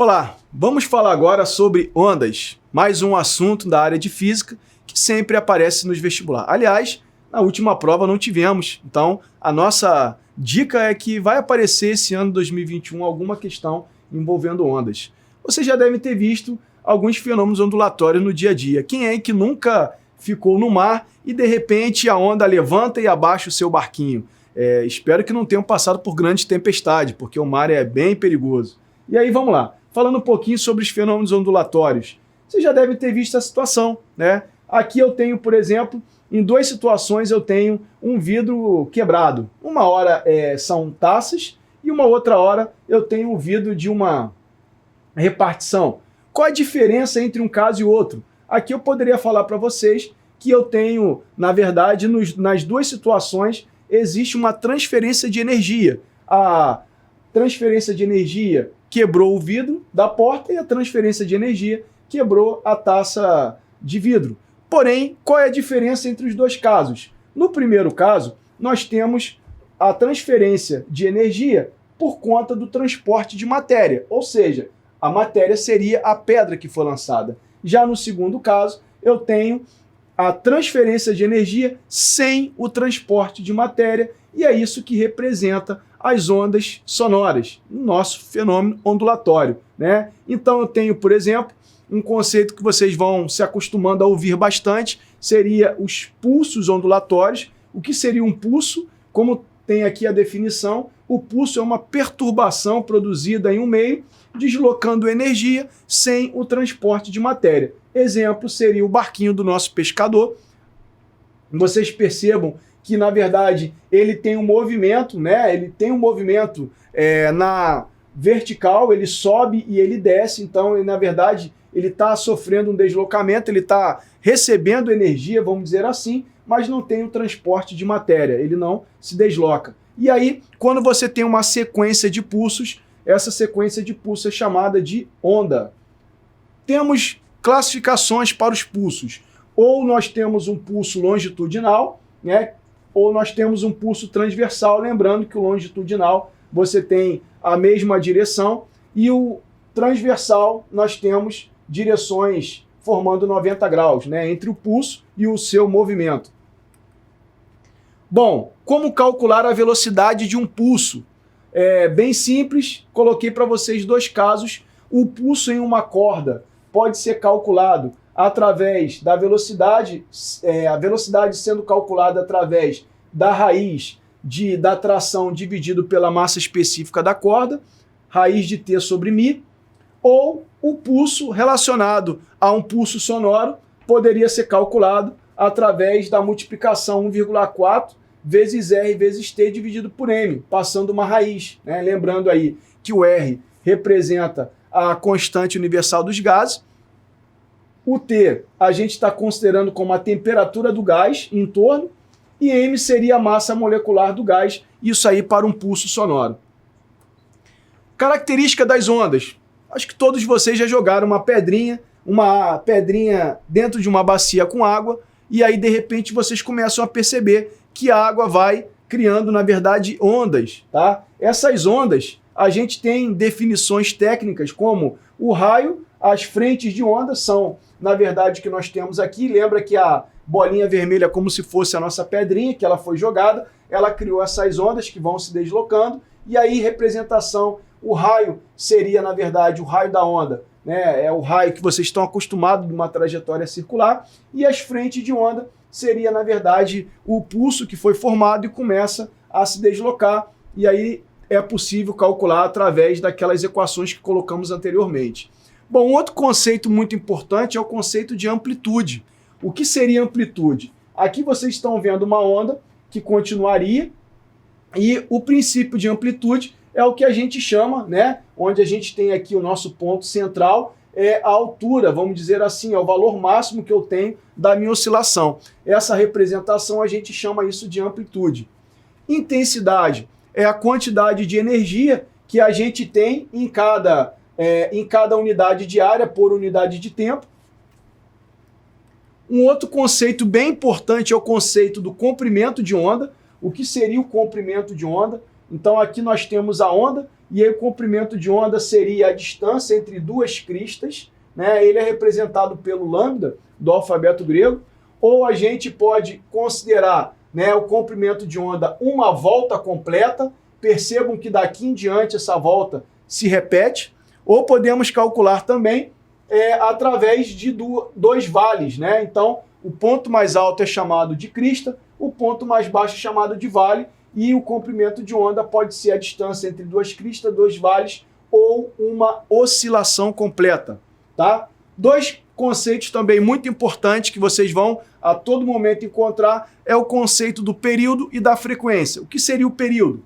Olá, vamos falar agora sobre ondas, mais um assunto da área de física que sempre aparece nos vestibulares. Aliás, na última prova não tivemos, então a nossa dica é que vai aparecer esse ano 2021 alguma questão envolvendo ondas. Você já deve ter visto alguns fenômenos ondulatórios no dia a dia. Quem é que nunca ficou no mar e de repente a onda levanta e abaixa o seu barquinho? Espero que não tenham passado por grande tempestade, porque o mar é bem perigoso. E aí vamos lá, falando um pouquinho sobre os fenômenos ondulatórios. Você já deve ter visto a situação, né? Aqui eu tenho, por exemplo, em duas situações eu tenho um vidro quebrado. Uma hora são taças e uma outra hora eu tenho um vidro de uma repartição. Qual a diferença entre um caso e outro? Aqui eu poderia falar para vocês que eu tenho, na verdade, nas duas situações existe uma transferência de energia. A transferência de energia quebrou o vidro da porta e a transferência de energia quebrou a taça de vidro. Porém, qual é a diferença entre os dois casos? No primeiro caso, nós temos a transferência de energia por conta do transporte de matéria, ou seja, a matéria seria a pedra que foi lançada. Já no segundo caso, eu tenho a transferência de energia sem o transporte de matéria, e é isso que representa as ondas sonoras, no nosso fenômeno ondulatório, né? Então eu tenho, por exemplo, um conceito que vocês vão se acostumando a ouvir bastante, seria os pulsos ondulatórios. O que seria um pulso? Como tem aqui a definição, o pulso é uma perturbação produzida em um meio, deslocando energia sem o transporte de matéria. Exemplo seria o barquinho do nosso pescador. Vocês percebam que, na verdade, ele tem um movimento, né? Ele tem um movimento na vertical, ele sobe e ele desce, então, na verdade, ele está sofrendo um deslocamento, ele está recebendo energia, vamos dizer assim, mas não tem o transporte de matéria, ele não se desloca. E aí, quando você tem uma sequência de pulsos, essa sequência de pulsos é chamada de onda. Temos classificações para os pulsos. Ou nós temos um pulso longitudinal, né? Ou nós temos um pulso transversal, lembrando que o longitudinal você tem a mesma direção e o transversal nós temos direções formando 90 graus, né? Entre o pulso e o seu movimento. Bom, como calcular a velocidade de um pulso? É bem simples, coloquei para vocês dois casos. O pulso em uma corda pode ser calculado através da velocidade, a velocidade sendo calculada através da raiz da tração dividido pela massa específica da corda, raiz de T sobre μ, ou o pulso relacionado a um pulso sonoro poderia ser calculado através da multiplicação 1,4 vezes R vezes T dividido por M, passando uma raiz, né? Lembrando aí que o R representa a constante universal dos gases, o T a gente está considerando como a temperatura do gás em torno, e M seria a massa molecular do gás, isso aí para um pulso sonoro. Característica das ondas. Acho que todos vocês já jogaram uma pedrinha dentro de uma bacia com água, e aí de repente vocês começam a perceber que a água vai criando, na verdade, ondas, tá? Essas ondas, a gente tem definições técnicas como o raio, as frentes de onda são, na verdade, o que nós temos aqui. Lembra que a bolinha vermelha é como se fosse a nossa pedrinha, que ela foi jogada, ela criou essas ondas que vão se deslocando, e aí representação, o raio seria, na verdade, o raio da onda, né? É o raio que vocês estão acostumados de uma trajetória circular, e as frentes de onda seria, na verdade, o pulso que foi formado e começa a se deslocar, e aí é possível calcular através daquelas equações que colocamos anteriormente. Bom, um outro conceito muito importante é o conceito de amplitude. O que seria amplitude? Aqui vocês estão vendo uma onda que continuaria, e o princípio de amplitude é o que a gente chama, né, onde a gente tem aqui o nosso ponto central, é a altura, vamos dizer assim, é o valor máximo que eu tenho da minha oscilação. Essa representação a gente chama isso de amplitude. Intensidade é a quantidade de energia que a gente tem em cada unidade de área por unidade de tempo. Um outro conceito bem importante é o conceito do comprimento de onda. O que seria o comprimento de onda? Então aqui nós temos a onda, e aí o comprimento de onda seria a distância entre duas cristas, né? Ele é representado pelo lambda do alfabeto grego, ou a gente pode considerar, né, o comprimento de onda uma volta completa. Percebam que daqui em diante essa volta se repete, ou podemos calcular também através de dois vales, né? Então o ponto mais alto é chamado de crista, o ponto mais baixo é chamado de vale, e o comprimento de onda pode ser a distância entre duas cristas, dois vales, ou uma oscilação completa, tá? Dois conceitos também muito importantes que vocês vão a todo momento encontrar é o conceito do período e da frequência. O que seria o período?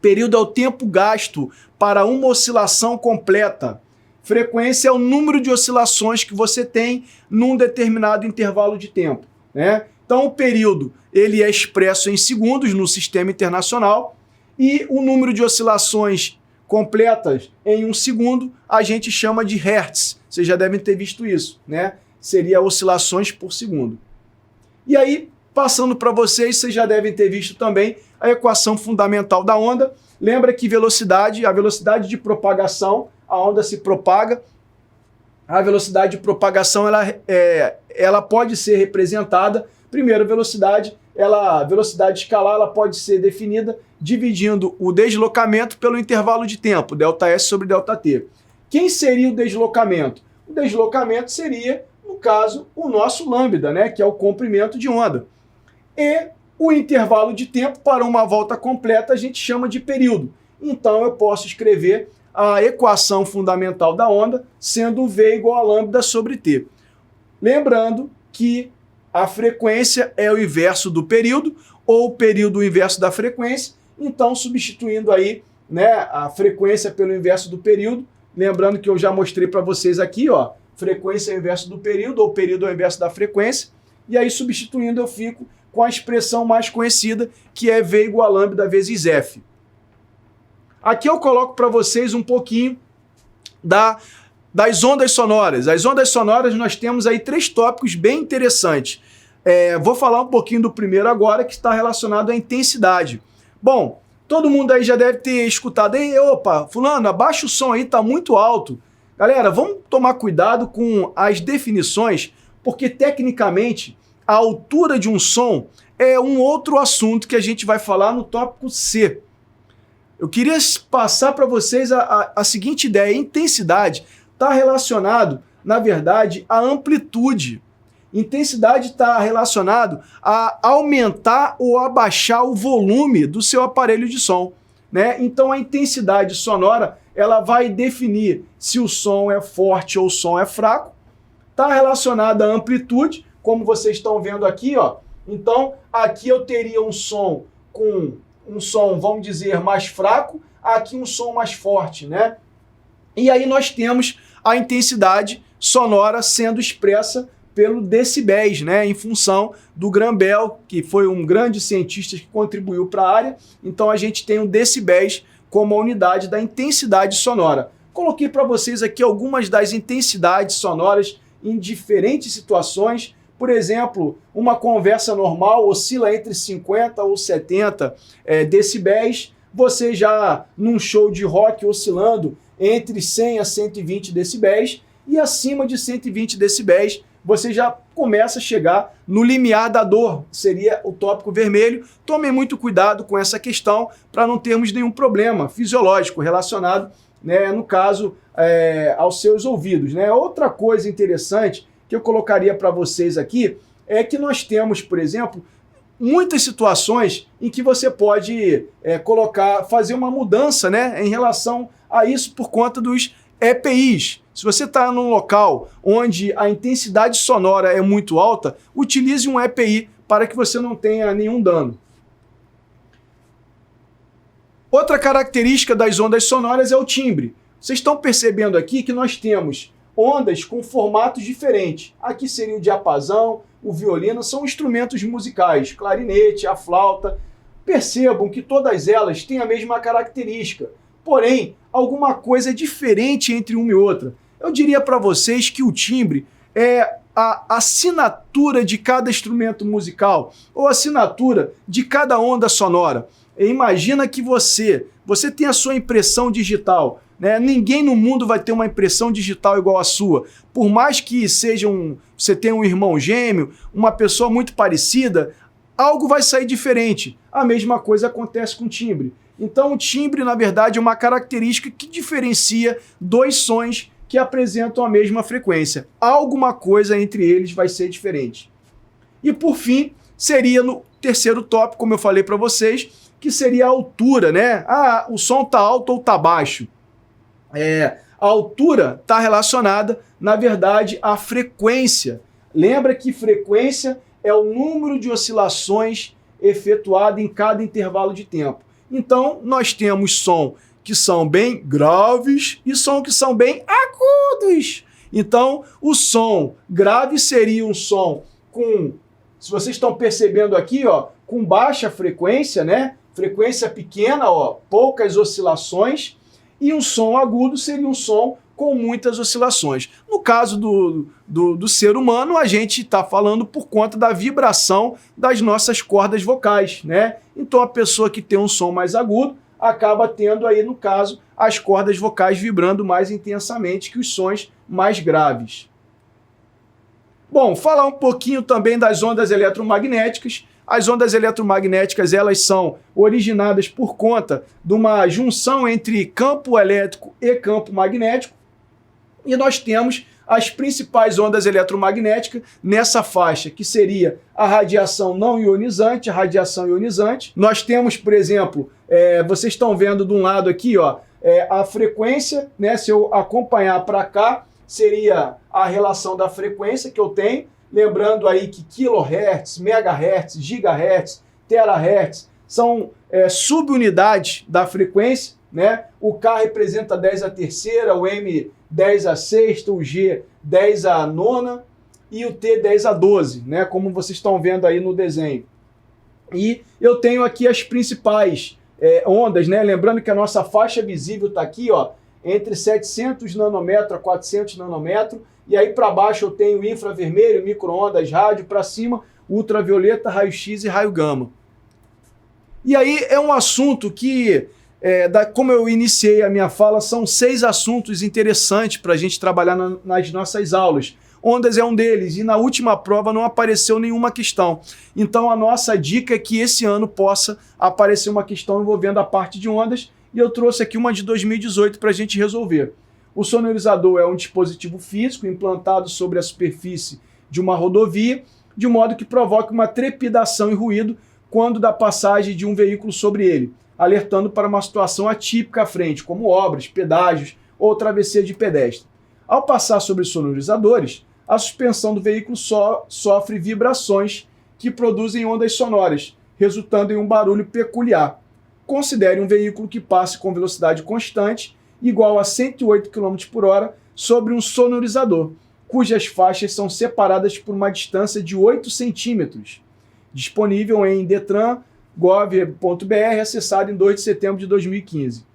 Período é o tempo gasto para uma oscilação completa. Frequência é o número de oscilações que você tem num determinado intervalo de tempo, né? Então o período ele é expresso em segundos no sistema internacional, e o número de oscilações completas em um segundo a gente chama de hertz. Vocês já devem ter visto isso, né? Seria oscilações por segundo. E aí, passando para vocês, vocês já devem ter visto também a equação fundamental da onda. Lembra que velocidade, a velocidade de propagação, a onda se propaga. A velocidade de propagação ela pode ser representada. Primeiro, velocidade escalar ela pode ser definida dividindo o deslocamento pelo intervalo de tempo, ΔS sobre ΔT. Quem seria o deslocamento? O deslocamento seria, no caso, o nosso lambda, né, que é o comprimento de onda. E o intervalo de tempo para uma volta completa a gente chama de período. Então eu posso escrever a equação fundamental da onda sendo V igual a lambda sobre T. Lembrando que a frequência é o inverso do período, ou o período o inverso da frequência. Então, substituindo aí, né, a frequência pelo inverso do período, lembrando que eu já mostrei para vocês aqui, ó, frequência é o inverso do período, ou período é o inverso da frequência, e aí substituindo eu fico com a expressão mais conhecida, que é V igual a lambda vezes F. Aqui eu coloco para vocês um pouquinho das ondas sonoras. As ondas sonoras, nós temos aí 3 tópicos bem interessantes. Vou falar um pouquinho do primeiro agora, que está relacionado à intensidade. Bom, todo mundo aí já deve ter escutado, ei, opa, fulano, abaixa o som aí, tá muito alto. Galera, vamos tomar cuidado com as definições, porque tecnicamente a altura de um som é um outro assunto que a gente vai falar no tópico C. Eu queria passar para vocês a seguinte ideia: intensidade está relacionado, na verdade, à amplitude. Intensidade está relacionado a aumentar ou abaixar o volume do seu aparelho de som, né? Então a intensidade sonora ela vai definir se o som é forte ou o som é fraco. Está relacionada à amplitude, como vocês estão vendo aqui, ó. Então aqui eu teria um som com um som, vamos dizer, mais fraco, aqui um som mais forte, né? E aí nós temos a intensidade sonora sendo expressa pelo decibéis, né, em função do Graham Bell, que foi um grande cientista que contribuiu para a área. Então a gente tem o decibéis como a unidade da intensidade sonora. Coloquei para vocês aqui algumas das intensidades sonoras em diferentes situações. Por exemplo, uma conversa normal oscila entre 50 ou 70 decibéis. Você já num show de rock oscilando entre 100 a 120 decibéis, e acima de 120 decibéis você já começa a chegar no limiar da dor, seria o tópico vermelho. Tomem muito cuidado com essa questão para não termos nenhum problema fisiológico relacionado, né, no caso, aos seus ouvidos, né? Outra coisa interessante que eu colocaria para vocês aqui é que nós temos, por exemplo, muitas situações em que você pode fazer uma mudança, né, em relação a isso por conta dos EPIs. Se você está num local onde a intensidade sonora é muito alta, utilize um EPI para que você não tenha nenhum dano. Outra característica das ondas sonoras é o timbre. Vocês estão percebendo aqui que nós temos ondas com formatos diferentes. Aqui seria o diapasão, o violino, são instrumentos musicais, clarinete, a flauta. Percebam que todas elas têm a mesma característica, porém, alguma coisa é diferente entre uma e outra. Eu diria para vocês que o timbre é a assinatura de cada instrumento musical ou a assinatura de cada onda sonora. Imagina que você tem a sua impressão digital, né? Ninguém no mundo vai ter uma impressão digital igual a sua. Por mais que você tenha um irmão gêmeo, uma pessoa muito parecida, algo vai sair diferente. A mesma coisa acontece com o timbre. Então o timbre, na verdade, é uma característica que diferencia dois sons que apresentam a mesma frequência. Alguma coisa entre eles vai ser diferente. E por fim, seria no terceiro tópico, como eu falei para vocês, que seria a altura, né? Ah, o som tá alto ou tá baixo? A altura está relacionada, na verdade, à frequência. Lembra que frequência é o número de oscilações efetuado em cada intervalo de tempo. Então, nós temos som que são bem graves e som que são bem agudos. Então, o som grave seria um som com, se vocês estão percebendo aqui, ó, com baixa frequência, né? Frequência pequena, ó, poucas oscilações. E um som agudo seria um som com muitas oscilações. No caso do ser humano, a gente está falando por conta da vibração das nossas cordas vocais, né? Então a pessoa que tem um som mais agudo acaba tendo aí, no caso, as cordas vocais vibrando mais intensamente que os sons mais graves. Bom, falar um pouquinho também das ondas eletromagnéticas. As ondas eletromagnéticas, elas são originadas por conta de uma junção entre campo elétrico e campo magnético. E nós temos as principais ondas eletromagnéticas nessa faixa, que seria a radiação não ionizante, a radiação ionizante. Nós temos, por exemplo, vocês estão vendo de um lado aqui, ó, a frequência, né? Se eu acompanhar para cá, seria a relação da frequência que eu tenho. Lembrando aí que kHz, megahertz, gigahertz, terahertz são subunidades da frequência, né? O K representa 10 a terceira, o M 10 a sexta, o G 10 a nona e o T 10 a 12, né? Como vocês estão vendo aí no desenho. E eu tenho aqui as principais ondas, né? Lembrando que a nossa faixa visível está aqui, ó, entre 700 nanômetros a 400 nanômetros. E aí para baixo eu tenho infravermelho, micro-ondas, rádio, para cima ultravioleta, raio-x e raio gama. E aí é um assunto que, como eu iniciei a minha fala, são 6 assuntos interessantes para a gente trabalhar nas nossas aulas. Ondas é um deles, e na última prova não apareceu nenhuma questão. Então a nossa dica é que esse ano possa aparecer uma questão envolvendo a parte de ondas, e eu trouxe aqui uma de 2018 para a gente resolver. O sonorizador é um dispositivo físico implantado sobre a superfície de uma rodovia, de modo que provoque uma trepidação e ruído quando da passagem de um veículo sobre ele, alertando para uma situação atípica à frente, como obras, pedágios ou travessia de pedestre. Ao passar sobre os sonorizadores, a suspensão do veículo sofre vibrações que produzem ondas sonoras, resultando em um barulho peculiar. Considere um veículo que passe com velocidade constante igual a 108 km por hora sobre um sonorizador, cujas faixas são separadas por uma distância de 8 centímetros. Disponível em detran.gov.br, acessado em 2 de setembro de 2015.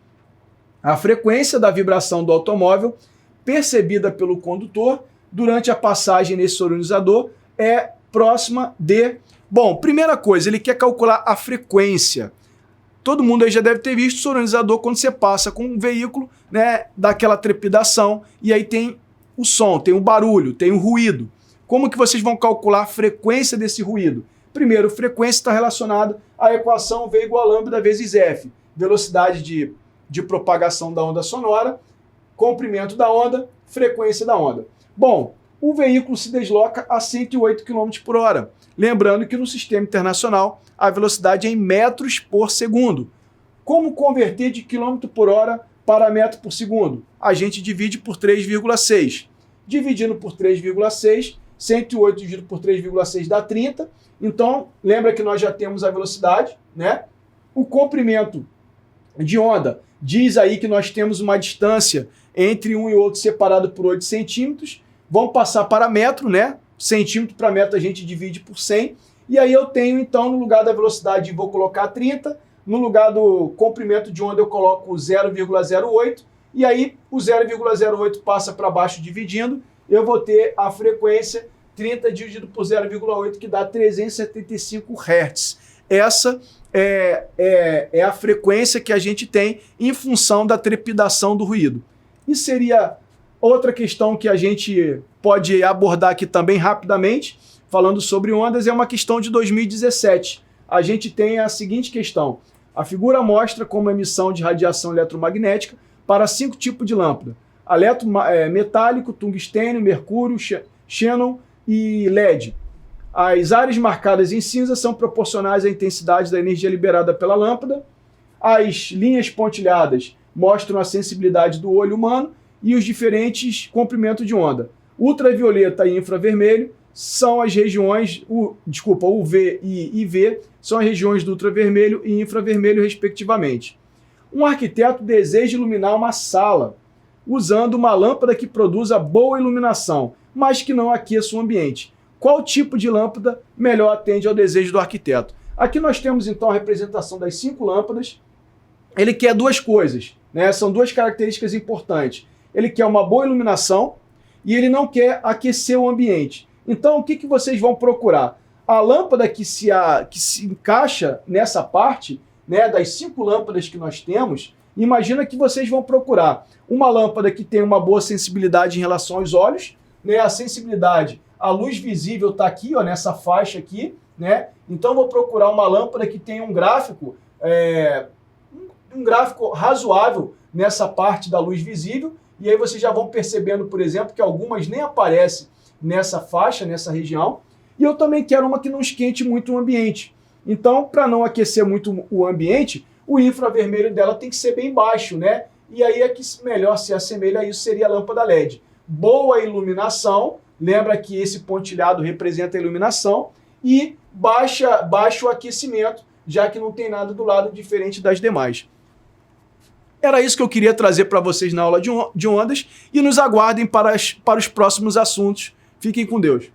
A frequência da vibração do automóvel, percebida pelo condutor durante a passagem nesse sonorizador, é próxima de... Bom, primeira coisa, ele quer calcular a frequência. Todo mundo aí já deve ter visto o sonorizador quando você passa com um veículo, né, daquela trepidação, e aí tem o som, tem o barulho, tem o ruído. Como que vocês vão calcular a frequência desse ruído? Primeiro, frequência está relacionada à equação V igual a lambda vezes F. Velocidade de propagação da onda sonora, comprimento da onda, frequência da onda. Bom, o veículo se desloca a 108 km por hora. Lembrando que no sistema internacional a velocidade é em metros por segundo. Como converter de quilômetro por hora para metro por segundo? A gente divide por 3,6. Dividindo por 3,6, 108 dividido por 3,6 dá 30. Então, lembra que nós já temos a velocidade, né? O comprimento de onda diz aí que nós temos uma distância entre um e outro separado por 8 centímetros. Vamos passar para metro, né? Centímetro para metro a gente divide por 100. E aí eu tenho, então, no lugar da velocidade, vou colocar 30. No lugar do comprimento de onda, eu coloco 0,08. E aí o 0,08 passa para baixo dividindo. Eu vou ter a frequência 30 dividido por 0,8, que dá 375 Hz. Essa é a frequência que a gente tem em função da trepidação do ruído. E seria outra questão que a gente pode abordar aqui também rapidamente, falando sobre ondas, é uma questão de 2017. A gente tem a seguinte questão. A figura mostra como a emissão de radiação eletromagnética para 5 tipos de lâmpada. Metálico, tungstênio, mercúrio, xenon e LED. As áreas marcadas em cinza são proporcionais à intensidade da energia liberada pela lâmpada. As linhas pontilhadas mostram a sensibilidade do olho humano e os diferentes comprimentos de onda. Ultravioleta e infravermelho são as regiões, UV e IV são as regiões do ultravermelho e infravermelho, respectivamente. Um arquiteto deseja iluminar uma sala usando uma lâmpada que produza boa iluminação, mas que não aqueça o ambiente. Qual tipo de lâmpada melhor atende ao desejo do arquiteto? Aqui nós temos então a representação das 5 lâmpadas. Ele quer 2 coisas, né? São 2 características importantes. Ele quer uma boa iluminação e ele não quer aquecer o ambiente. Então o que vocês vão procurar? A lâmpada que se encaixa nessa parte, né, das 5 lâmpadas que nós temos, imagina que vocês vão procurar uma lâmpada que tem uma boa sensibilidade em relação aos olhos, né? A sensibilidade, a luz visível está aqui, ó, nessa faixa aqui, né? Então vou procurar uma lâmpada que tenha um gráfico razoável nessa parte da luz visível, e aí vocês já vão percebendo, por exemplo, que algumas nem aparecem nessa faixa, nessa região, e eu também quero uma que não esquente muito o ambiente. Então, para não aquecer muito o ambiente, o infravermelho dela tem que ser bem baixo, né? E aí é que melhor se assemelha a isso seria a lâmpada LED. Boa iluminação, lembra que esse pontilhado representa a iluminação, e baixo aquecimento, já que não tem nada do lado diferente das demais. Era isso que eu queria trazer para vocês na aula de ondas, e nos aguardem para os próximos assuntos. Fiquem com Deus.